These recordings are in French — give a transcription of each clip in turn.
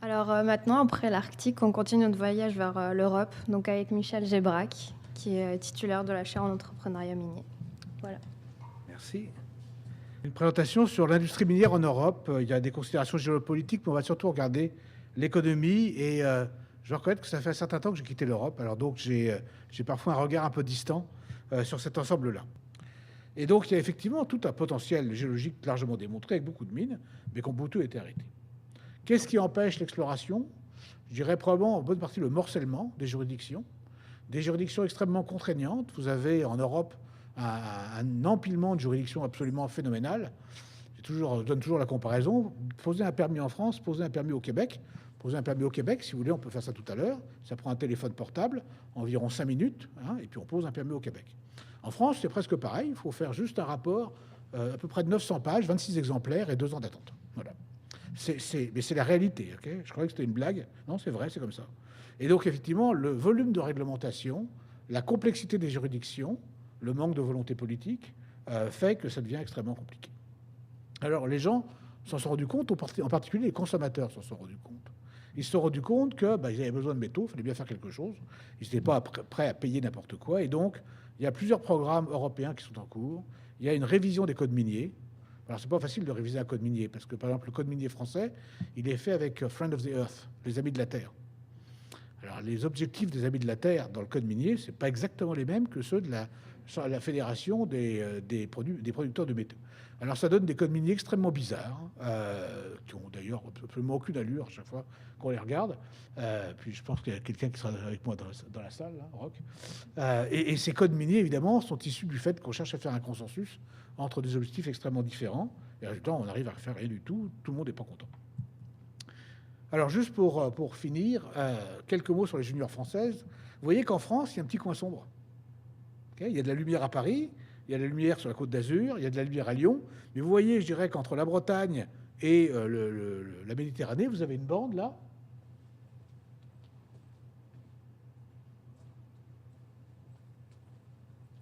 Alors maintenant, après l'Arctique, on continue notre voyage vers l'Europe, donc avec Michel Gébrac, qui est titulaire de la chaire en entrepreneuriat minier. Voilà. Merci. Une présentation sur l'industrie minière en Europe. Il y a des considérations géopolitiques, mais on va surtout regarder l'économie. Et je dois reconnaître que ça fait un certain temps que j'ai quitté l'Europe. Alors donc j'ai parfois un regard un peu distant sur cet ensemble-là. Et donc il y a effectivement tout un potentiel géologique largement démontré avec beaucoup de mines, mais qui ont beaucoup été arrêtées. Qu'est-ce qui empêche l'exploration? Je dirais probablement en bonne partie le morcellement des juridictions extrêmement contraignantes. Vous avez en Europe un empilement de juridictions absolument phénoménal. Je donne toujours la comparaison. Poser un permis en France, poser un permis au Québec. Poser un permis au Québec, si vous voulez, on peut faire ça tout à l'heure. Ça prend un téléphone portable, environ 5 minutes, hein, et puis on pose un permis au Québec. En France, c'est presque pareil. Il faut faire juste un rapport, à peu près de 900 pages, 26 exemplaires et 2 ans d'attente. Voilà. Mais c'est la réalité. Okay, je croyais que c'était une blague. Non, c'est vrai, c'est comme ça. Et donc, effectivement, le volume de réglementation, la complexité des juridictions, le manque de volonté politique, fait que ça devient extrêmement compliqué. Alors, les gens s'en sont rendus compte, en particulier les consommateurs s'en sont rendus compte. Ils se sont rendus compte qu'ils avaient besoin de métaux, il fallait bien faire quelque chose. Ils n'étaient pas prêts à payer n'importe quoi. Et donc, il y a plusieurs programmes européens qui sont en cours. Il y a une révision des codes miniers. Alors, c'est pas facile de réviser un code minier, parce que, par exemple, le code minier français, il est fait avec Friend of the Earth, les Amis de la Terre. Alors, les objectifs des Amis de la Terre dans le code minier, c'est pas exactement les mêmes que ceux de la Fédération des producteurs de métaux. Alors, ça donne des codes miniers extrêmement bizarres, qui ont d'ailleurs absolument aucune allure à chaque fois qu'on les regarde. Puis, je pense qu'il y a quelqu'un qui sera avec moi dans la salle, là, Rock. Et ces codes miniers, évidemment, sont issus du fait qu'on cherche à faire un consensus entre des objectifs extrêmement différents. Et résultat, on arrive à faire rien du tout. Tout le monde n'est pas content. Alors, juste pour finir, quelques mots sur les juniors françaises. Vous voyez qu'en France, il y a un petit coin sombre. Okay, il y a de la lumière à Paris, il y a de la lumière sur la Côte d'Azur, il y a de la lumière à Lyon. Mais vous voyez, je dirais qu'entre la Bretagne et la Méditerranée, vous avez une bande là.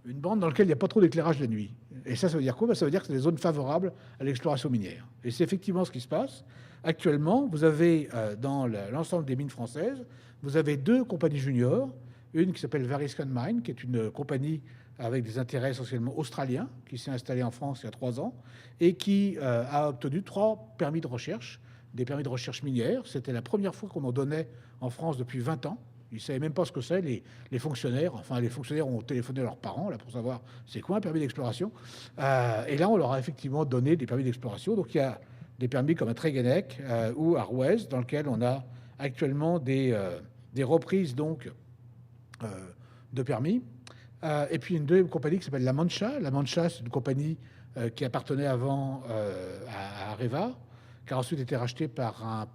Une bande dans laquelle il n'y a pas trop d'éclairage la nuit. Et ça veut dire quoi? Ça veut dire que c'est des zones favorables à l'exploration minière. Et c'est effectivement ce qui se passe. Actuellement, vous avez dans l'ensemble des mines françaises, vous avez 2 compagnies juniors. Une qui s'appelle Variscan Mine, qui est une compagnie avec des intérêts essentiellement australiens, qui s'est installée en France il y a 3 ans, et qui a obtenu 3 permis de recherche, des permis de recherche minière. C'était la première fois qu'on en donnait en France depuis 20 ans. Ils ne savaient même pas ce que c'est, les fonctionnaires. Enfin, les fonctionnaires ont téléphoné à leurs parents là, pour savoir c'est quoi un permis d'exploration. Et là, on leur a effectivement donné des permis d'exploration. Donc, il y a des permis comme à Tréguennec ou à Rouez, dans lequel on a actuellement des reprises donc, de permis. Et puis, une deuxième compagnie qui s'appelle La Mancha. La Mancha, c'est une compagnie qui appartenait avant à Areva, qui a ensuite été racheté par un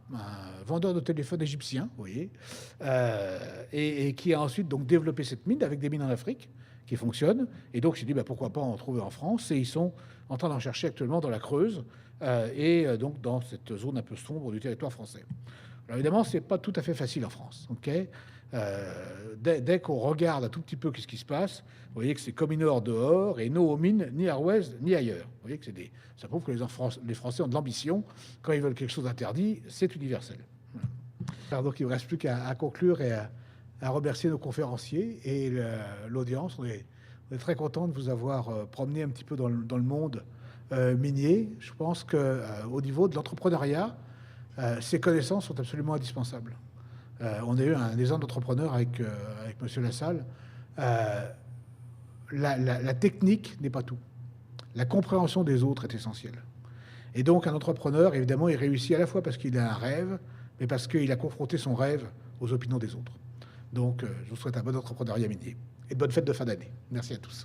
vendeur de téléphone égyptien, vous voyez, et qui a ensuite donc développé cette mine avec des mines en Afrique qui fonctionnent. Et donc, j'ai dit, pourquoi pas en trouver en France? Et ils sont en train d'en chercher actuellement dans la Creuse donc dans cette zone un peu sombre du territoire français. Alors évidemment, c'est pas tout à fait facile en France. Okay, dès qu'on regarde un tout petit peu ce qui se passe, vous voyez que c'est comme une or dehors et non aux mines, ni à Rouez, ni ailleurs. Vous voyez que ça prouve que les Français ont de l'ambition. Quand ils veulent quelque chose d'interdit, c'est universel. Voilà. Alors donc, il ne me reste plus qu'à conclure et à remercier nos conférenciers et l'audience. On est très content de vous avoir promené un petit peu dans le monde minier. Je pense qu'au niveau de l'entrepreneuriat, ces connaissances sont absolument indispensables. On a eu un exemple d'entrepreneur avec M. Lassalle. La technique n'est pas tout. La compréhension des autres est essentielle. Et donc, un entrepreneur, évidemment, il réussit à la fois parce qu'il a un rêve, mais parce qu'il a confronté son rêve aux opinions des autres. Donc, je vous souhaite un bon entrepreneuriat minier et de bonnes fêtes de fin d'année. Merci à tous.